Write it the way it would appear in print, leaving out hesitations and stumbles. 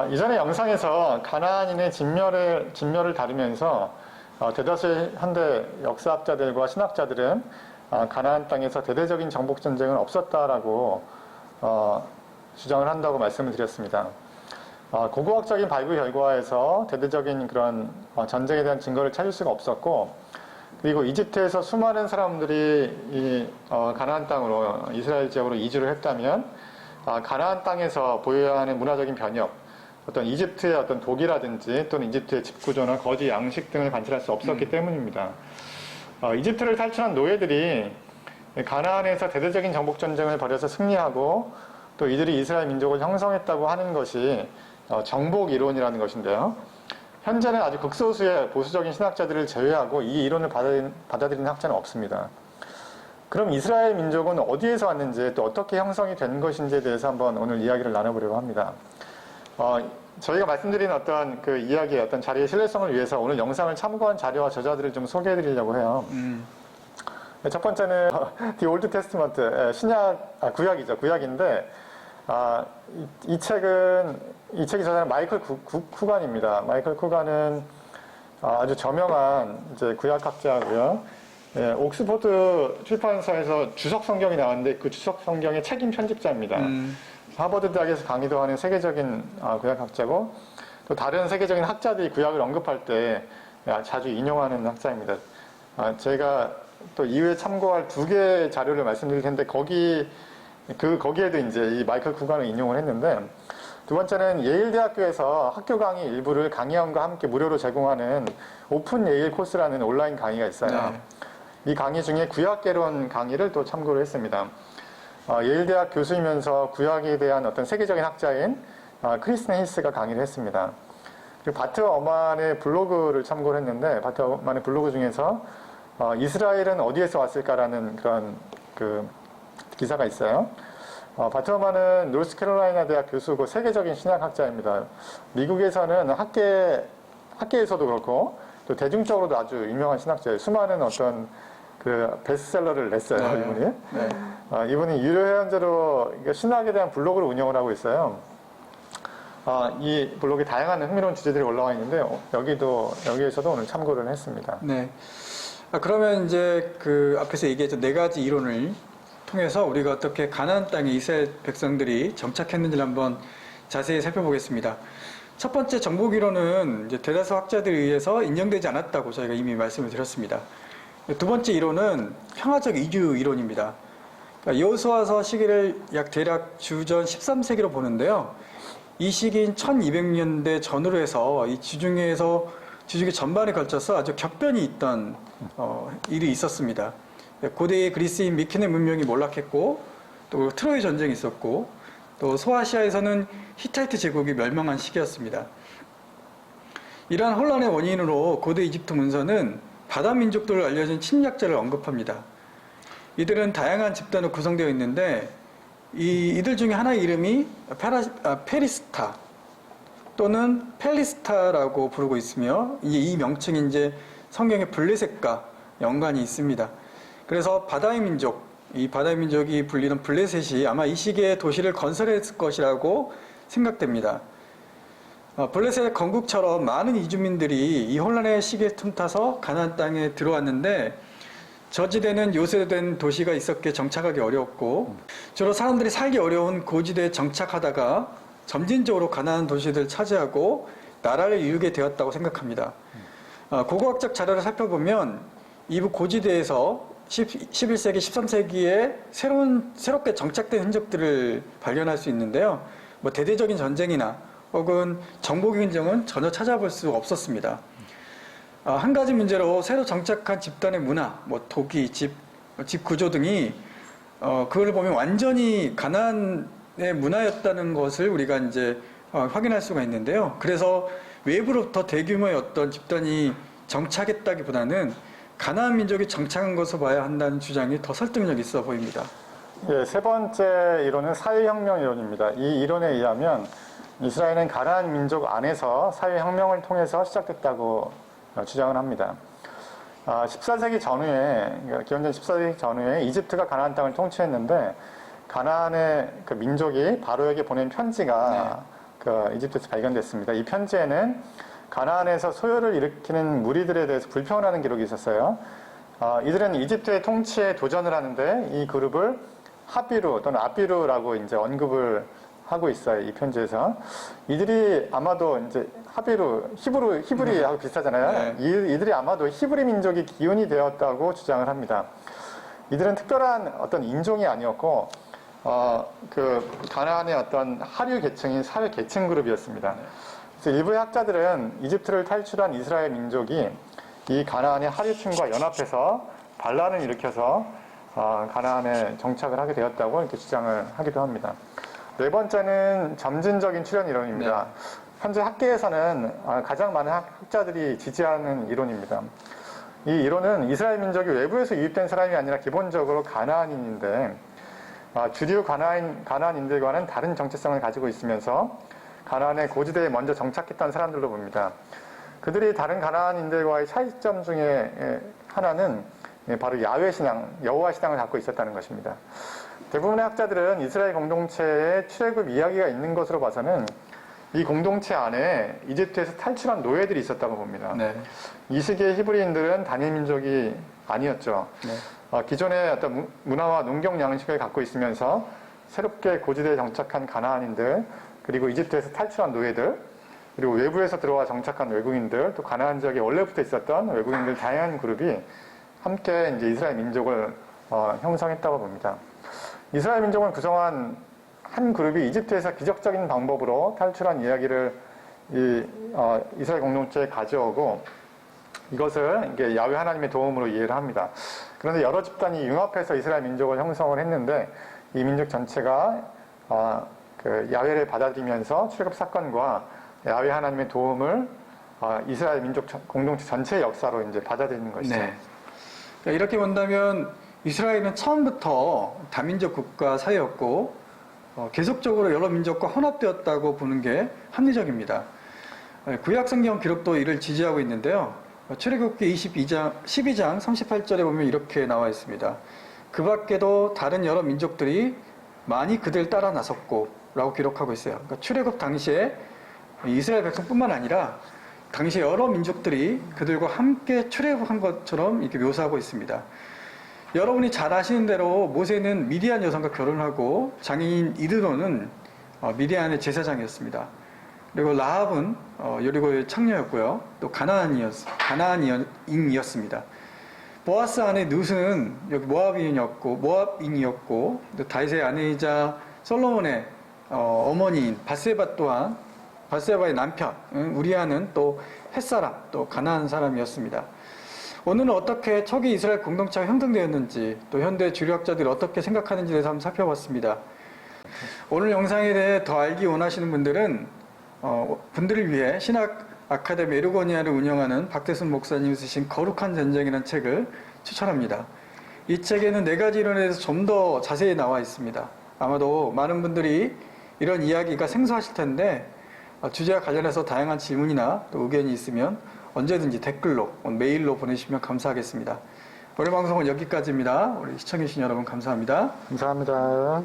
이전의 영상에서 가나안인의 진멸을 다루면서 대다수의 현대 역사학자들과 신학자들은 가나안 땅에서 대대적인 정복 전쟁은 없었다라고 주장을 한다고 말씀을 드렸습니다. 고고학적인 발굴 결과에서 대대적인 그런 전쟁에 대한 증거를 찾을 수가 없었고, 그리고 이집트에서 수많은 사람들이 이 가나안 땅으로, 이스라엘 지역으로 이주를 했다면 가나안 땅에서 보여야 하는 문화적인 변혁, 어떤 이집트의 어떤 독이라든지 또는 이집트의 집구조나 거지 양식 등을 관찰할 수 없었기 때문입니다. 이집트를 탈출한 노예들이 가나안에서 대대적인 정복 전쟁을 벌여서 승리하고 또 이들이 이스라엘 민족을 형성했다고 하는 것이 정복 이론이라는 것인데요. 현재는 아주 극소수의 보수적인 신학자들을 제외하고 이 이론을 받아들이는 학자는 없습니다. 그럼 이스라엘 민족은 어디에서 왔는지 또 어떻게 형성이 된 것인지에 대해서 한번 오늘 이야기를 나눠보려고 합니다. 저희가 말씀드린 어떤 그 이야기의 어떤 자리의 신뢰성을 위해서 오늘 영상을 참고한 자료와 저자들을 좀 소개해 드리려고 해요. 첫 번째는 The Old Testament, 구약이죠. 구약인데, 이 책이 저자는 마이클 쿠간입니다. 마이클 쿠간은 아주 저명한 이제 구약학자고요. 옥스포드 출판사에서 주석 성경이 나왔는데 그 주석 성경의 책임 편집자입니다. 하버드 대학에서 강의도 하는 세계적인 구약학자고, 또 다른 세계적인 학자들이 구약을 언급할 때 자주 인용하는 학자입니다. 제가 또 이후에 참고할 두 개의 자료를 말씀드릴 텐데 거기에도 이제 이 마이클 쿠간을 인용을 했는데, 두 번째는 예일대학교에서 학교 강의 일부를 강의원과 함께 무료로 제공하는 오픈 예일 코스라는 온라인 강의가 있어요. 네. 이 강의 중에 구약개론 강의를 또 참고를 했습니다. 예일대학 교수이면서 구약에 대한 어떤 세계적인 학자인 크리스틴 히스가 강의를 했습니다. 그리고 바트 어만의 블로그를 참고를 했는데, 바트 어만의 블로그 중에서 이스라엘은 어디에서 왔을까라는 그런 그 기사가 있어요. 바트 어만은 노스캐롤라이나 대학 교수고 세계적인 신학학자입니다. 미국에서는 학계에서도 그렇고 또 대중적으로도 아주 유명한 신학자예요. 수많은 어떤 그 베스트셀러를 냈어요. 네. 이분이. 네. 이분이 유료회원제로 신학에 대한 블로그를 운영을 하고 있어요. 이 블로그에 다양한 흥미로운 주제들이 올라와 있는데 여기에서도 오늘 참고를 했습니다. 네. 그러면 이제 그 앞에서 얘기했던 네 가지 이론을 통해서 우리가 어떻게 가나안 땅에 이스라엘 백성들이 정착했는지를 한번 자세히 살펴보겠습니다. 첫 번째 정복 이론은 이제 대다수 학자들에 의해서 인정되지 않았다고 저희가 이미 말씀을 드렸습니다. 두 번째 이론은 평화적 이주 이론입니다. 그러니까 여호수아서 시기를 대략 주전 13세기로 보는데요. 이 시기인 1200년대 전후로 해서 이 지중해 전반에 걸쳐서 아주 격변이 있던 일이 있었습니다. 고대의 그리스인 미케네 문명이 몰락했고, 또 트로이 전쟁이 있었고, 또 소아시아에서는 히타이트 제국이 멸망한 시기였습니다. 이러한 혼란의 원인으로 고대 이집트 문서는 바다 민족들로 알려진 침략자를 언급합니다. 이들은 다양한 집단으로 구성되어 있는데 이들 중에 하나의 이름이 페리스타 또는 펠리스타라고 부르고 있으며 이 명칭이 이제 성경의 블레셋과 연관이 있습니다. 그래서 바다의 민족이 불리는 블레셋이 아마 이 시기에 도시를 건설했을 것이라고 생각됩니다. 블레셋의 건국처럼 많은 이주민들이 이 혼란의 시기에 틈타서 가나안 땅에 들어왔는데 저지대는 요새된 도시가 있었기에 정착하기 어려웠고, 주로 사람들이 살기 어려운 고지대에 정착하다가 점진적으로 가나안 도시들을 차지하고 나라를 이루게 되었다고 생각합니다. 고고학적 자료를 살펴보면 이부 고지대에서 11세기, 13세기에 새롭게 정착된 흔적들을 발견할 수 있는데요. 대대적인 전쟁이나 혹은 정복 행정은 전혀 찾아볼 수 없었습니다. 한 가지 문제로 새로 정착한 집단의 문화, 도기, 집 구조 등이 그걸 보면 완전히 가나안의 문화였다는 것을 우리가 이제 확인할 수가 있는데요. 그래서 외부로부터 대규모의 어떤 집단이 정착했다기보다는 가나안 민족이 정착한 것으로 봐야 한다는 주장이 더 설득력이 있어 보입니다. 예, 세 번째 이론은 사회혁명 이론입니다. 이 이론에 의하면 이스라엘은 가나안 민족 안에서 사회혁명을 통해서 시작됐다고 주장을 합니다. 14세기 전후에, 기원전 14세기 전후에 이집트가 가나안 땅을 통치했는데 가나안의 그 민족이 바로에게 보낸 편지가 그 이집트에서 발견됐습니다. 이 편지에는 가나안에서 소요를 일으키는 무리들에 대해서 불평하는 기록이 있었어요. 이들은 이집트의 통치에 도전을 하는데 이 그룹을 하비루 또는 아비루라고 이제 언급을 하고 있어요. 이 편지에서. 이들이 아마도 이제 하비루, 히브리하고 비슷하잖아요. 네. 이들이 아마도 히브리 민족의 기운이 되었다고 주장을 합니다. 이들은 특별한 어떤 인종이 아니었고, 그 가나안의 어떤 하류 계층인 사회 계층 그룹이었습니다. 그래서 일부의 학자들은 이집트를 탈출한 이스라엘 민족이 이 가나안의 하류층과 연합해서 반란을 일으켜서 가나안에 정착을 하게 되었다고 이렇게 주장을 하기도 합니다. 네 번째는 점진적인 출현 이론입니다. 네. 현재 학계에서는 가장 많은 학자들이 지지하는 이론입니다. 이 이론은 이스라엘 민족이 외부에서 유입된 사람이 아니라 기본적으로 가나안인인데 주류 가나안인들과는 다른 정체성을 가지고 있으면서 가나안의 고지대에 먼저 정착했던 사람들로 봅니다. 그들이 다른 가나안인들과의 차이점 중에 하나는 바로 야훼 신앙, 여호와 신앙을 갖고 있었다는 것입니다. 대부분의 학자들은 이스라엘 공동체에 출애굽 이야기가 있는 것으로 봐서는 이 공동체 안에 이집트에서 탈출한 노예들이 있었다고 봅니다. 네. 이 시기의 히브리인들은 단일 민족이 아니었죠. 네. 기존의 어떤 문화와 농경 양식을 갖고 있으면서 새롭게 고지대에 정착한 가나안인들, 그리고 이집트에서 탈출한 노예들, 그리고 외부에서 들어와 정착한 외국인들, 또 가나안 지역에 원래부터 있었던 외국인들 다양한 그룹이 함께 이제 이스라엘 민족을 형성했다고 봅니다. 이스라엘 민족을 구성한 한 그룹이 이집트에서 기적적인 방법으로 탈출한 이야기를 이스라엘 공동체에 가져오고 이것을 이게 야훼 하나님의 도움으로 이해를 합니다. 그런데 여러 집단이 융합해서 이스라엘 민족을 형성을 했는데 이 민족 전체가 그 야훼를 받아들이면서 출애굽 사건과 야훼 하나님의 도움을 이스라엘 민족 공동체 전체의 역사로 이제 받아들이는 것이죠. 네. 그러니까 이렇게 본다면 이스라엘은 처음부터 다민족 국가 사회였고 계속적으로 여러 민족과 혼합되었다고 보는 게 합리적입니다. 구약 성경 기록도 이를 지지하고 있는데요. 출애굽기 12장 38절에 보면 이렇게 나와 있습니다. 그 밖에도 다른 여러 민족들이 많이 그들 따라 나섰고 라고 기록하고 있어요. 그러니까 출애굽 당시에 이스라엘 백성뿐만 아니라 당시 여러 민족들이 그들과 함께 출애굽한 것처럼 이렇게 묘사하고 있습니다. 여러분이 잘 아시는 대로 모세는 미디안 여성과 결혼하고 장인인 이드로는 미디안의 제사장이었습니다. 그리고 라합은 여리고의 창녀였고요. 또 가나안인이었습니다. 보아스 아내 룻은 여기 모압인이었고 또 다윗의 아내이자 솔로몬의 어머니인 바세바의 남편 우리아는 또 햇사람, 또 가나안 사람이었습니다. 오늘은 어떻게 초기 이스라엘 공동체가 형성되었는지 또 현대 주류학자들이 어떻게 생각하는지에 대해서 한번 살펴봤습니다. 오늘 영상에 대해 더 알기 원하시는 분들은 분들을 위해 신학 아카데미 에르고니아를 운영하는 박대순 목사님이 쓰신 거룩한 전쟁이라는 책을 추천합니다. 이 책에는 4가지 이론에 대해서 좀 더 자세히 나와 있습니다. 아마도 많은 분들이 이런 이야기가 생소하실 텐데 주제와 관련해서 다양한 질문이나 또 의견이 있으면 언제든지 댓글로, 메일로 보내주시면 감사하겠습니다. 오늘 방송은 여기까지입니다. 우리 시청해주신 여러분 감사합니다. 감사합니다.